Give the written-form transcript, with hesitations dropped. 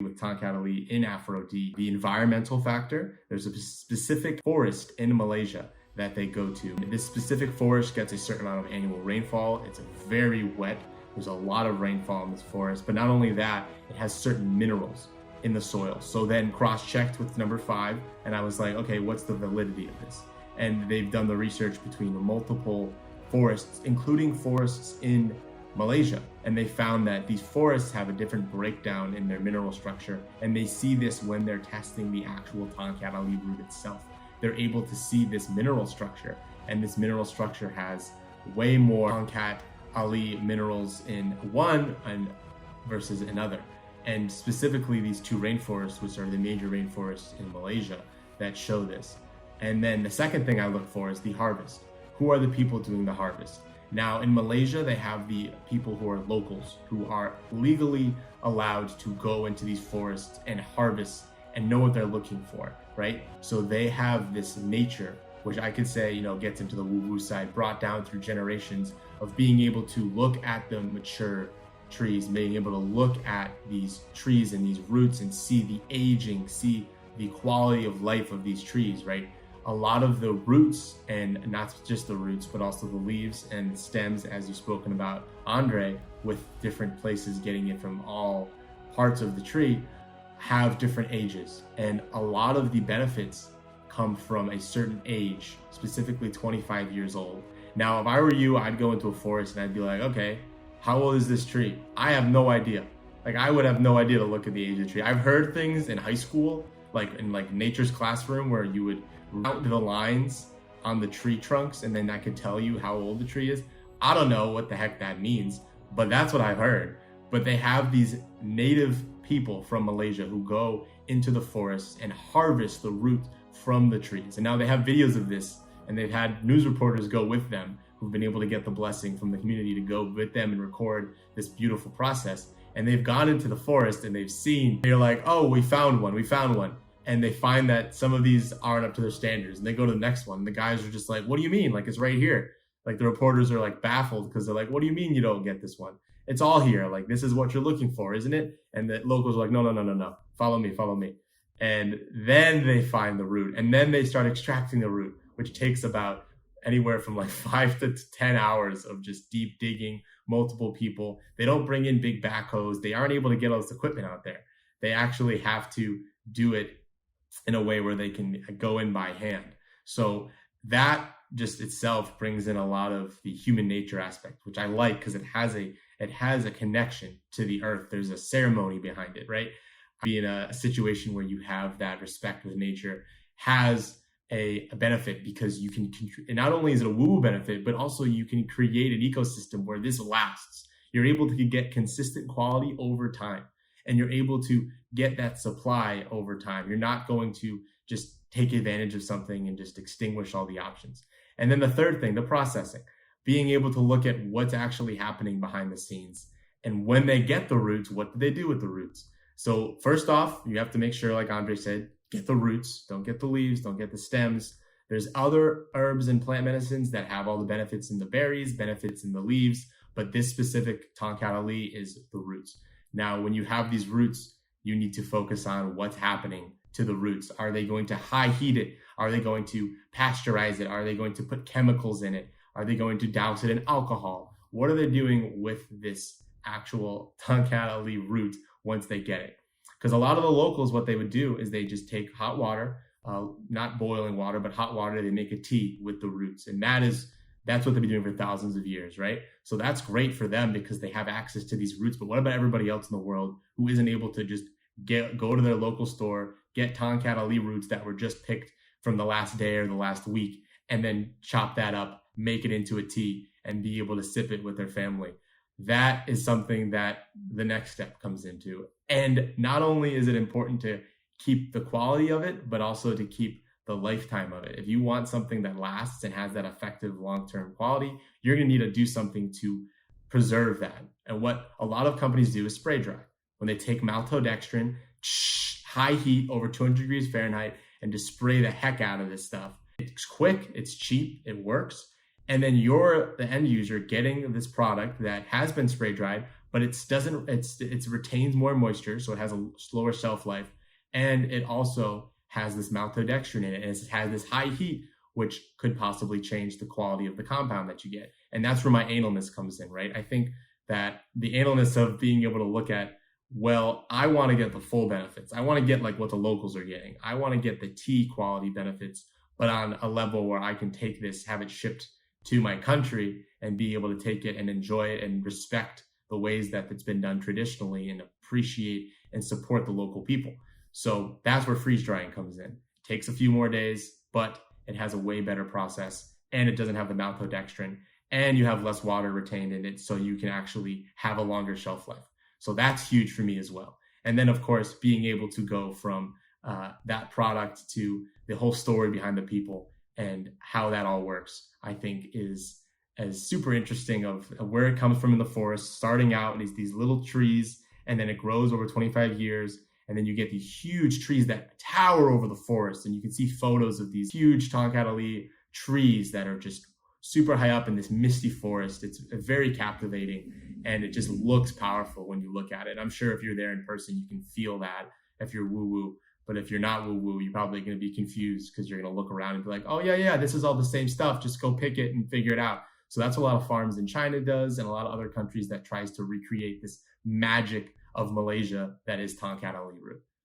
with Tongkat Ali in Aphro-D, the environmental factor. There's a specific forest in Malaysia that they go to. This specific forest gets a certain amount of annual rainfall. It's very wet. There's a lot of rainfall in this forest, but not only that, it has certain minerals in the soil. So then cross-checked with number 5, and I was like, okay, what's the validity of this? And they've done the research between multiple forests, including forests in Malaysia, and they found that these forests have a different breakdown in their mineral structure, and they see this when they're testing the actual Tongkat Ali root itself. They're able to see this mineral structure, and this mineral structure has way more Tongkat Ali minerals in one versus another. And specifically these 2 rainforests, which are the major rainforests in Malaysia, that show this. And then the second thing I look for is the harvest. Who are the people doing the harvest? Now in Malaysia, they have the people who are locals, who are legally allowed to go into these forests and harvest and know what they're looking for, right? So they have this nature, which I could say, you know, gets into the woo-woo side, brought down through generations of being able to look at the mature trees, being able to look at these trees and these roots and see the aging, see the quality of life of these trees, right? A lot of the roots, and not just the roots, but also the leaves and stems, as you've spoken about, Andre, with different places getting it from all parts of the tree, have different ages. And a lot of the benefits come from a certain age, specifically 25 years old. Now, if I were you, I'd go into a forest and I'd be like, okay, how old is this tree? I have no idea. Like, I would have no idea to look at the age of the tree. I've heard things in high school, like in nature's classroom, where you would route the lines on the tree trunks and then that could tell you how old the tree is. I don't know what the heck that means, but that's what I've heard. But they have these native people from Malaysia who go into the forests and harvest the root from the trees. And now they have videos of this, and they've had news reporters go with them who've been able to get the blessing from the community to go with them and record this beautiful process. And they've gone into the forest and they've seen, they're like, oh, we found one. And they find that some of these aren't up to their standards, and they go to the next one. And the guys are just like, what do you mean? Like, it's right here. Like, the reporters are like baffled because they're like, what do you mean you don't get this one? It's all here. Like, this is what you're looking for, isn't it? And the locals are like, no. Follow me. And then they find the root, and then they start extracting the root, which takes about anywhere from like 5 to 10 hours of just deep digging, multiple people. They don't bring in big backhoes. They aren't able to get all this equipment out there. They actually have to do it in a way where they can go in by hand. So that just itself brings in a lot of the human nature aspect, which I like because it has a connection to the earth. There's a ceremony behind it, right? Being a situation where you have that respect with nature has a benefit, because you can, and not only is it a woo benefit, but also you can create an ecosystem where this lasts. You're able to get consistent quality over time, and you're able to get that supply over time. You're not going to just take advantage of something and just extinguish all the options. And then the third thing, the processing, being able to look at what's actually happening behind the scenes. And when they get the roots, what do they do with the roots? So first off, you have to make sure, like Andre said, get the roots, don't get the leaves, don't get the stems. There's other herbs and plant medicines that have all the benefits in the berries, benefits in the leaves, but this specific Tongkat Ali is the roots. Now, when you have these roots, you need to focus on what's happening to the roots. Are they going to high heat it? Are they going to pasteurize it? Are they going to put chemicals in it? Are they going to douse it in alcohol? What are they doing with this actual Tongkat Ali root once they get it? Because a lot of the locals, what they would do is they just take hot water, not boiling water, but hot water. They make a tea with the roots. And that's what they've been doing for thousands of years, right? So that's great for them because they have access to these roots. But what about everybody else in the world who isn't able to just go to their local store, get Tongkat Ali roots that were just picked from the last day or the last week, and then chop that up, make it into a tea, and be able to sip it with their family? That is something that the next step comes into. And not only is it important to keep the quality of it, but also to keep the lifetime of it. If you want something that lasts and has that effective long-term quality, you're going to need to do something to preserve that. And what a lot of companies do is spray dry. When they take maltodextrin, high heat over 200 degrees Fahrenheit, and just spray the heck out of this stuff. It's quick, it's cheap, it works. And then you're the end user getting this product that has been spray dried, but it retains more moisture, so it has a slower shelf life, and it also has this maltodextrin in it, and it has this high heat, which could possibly change the quality of the compound that you get. And that's where my analness comes in, right? I think that the analness of being able to look at, well, I want to get the full benefits. I want to get like what the locals are getting. I want to get the tea quality benefits, but on a level where I can take this, have it shipped to my country and be able to take it and enjoy it and respect the ways that it's been done traditionally and appreciate and support the local people. So that's where freeze drying comes in. It takes a few more days, but it has a way better process, and it doesn't have the maltodextrin, and you have less water retained in it, so you can actually have a longer shelf life. So that's huge for me as well. And then, of course, being able to go from that product to the whole story behind the people and how that all works, I think is super interesting of where it comes from in the forest, starting out as these little trees, and then it grows over 25 years. And then you get these huge trees that tower over the forest. And you can see photos of these huge Tongkat trees that are just super high up in this misty forest. It's very captivating, and it just looks powerful when you look at it. I'm sure if you're there in person, you can feel that if you're woo-woo. But if you're not woo-woo, you're probably going to be confused because you're going to look around and be like, oh, yeah, this is all the same stuff. Just go pick it and figure it out. So that's a lot of farms in China does, and a lot of other countries that tries to recreate this magic of Malaysia that is Tongkat root.